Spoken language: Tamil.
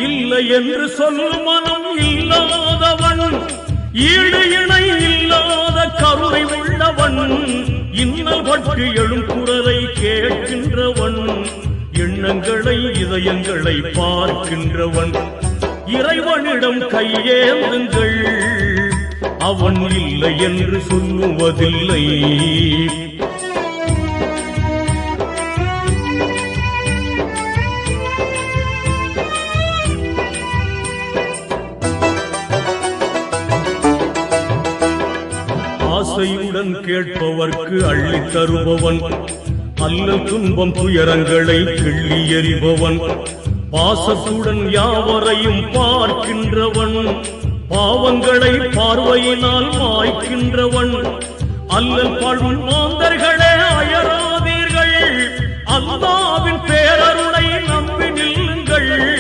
இல்லை என்று சொல்லும் மனம் இல்லாதவன், ஈடு இணை இல்லாத கருணை உள்ளவன், இன்னல் பற்றி எழும் குரலை கேட்கின்றவன், எண்ணங்களை இதயங்களை பார்க்கின்றவன். இறைவனிடம் கையேந்துங்கள், அவன் இல்லை என்று சொல்லுவதில்லை. ஆசையுடன் கேட்பவர்க்கு அள்ளி தருபவன், அல்லல் துன்பம் துயரங்களை கிள்ளி எறிபவன், பாசத்துடன் யாவரையும் பார்க்கின்றவன், பாவங்களை பார்வையினால் மாய்க்கின்றவன், அல்லல் பாழும் மாந்தர்களே அயராதீர்கள், அல்லாஹ்வின்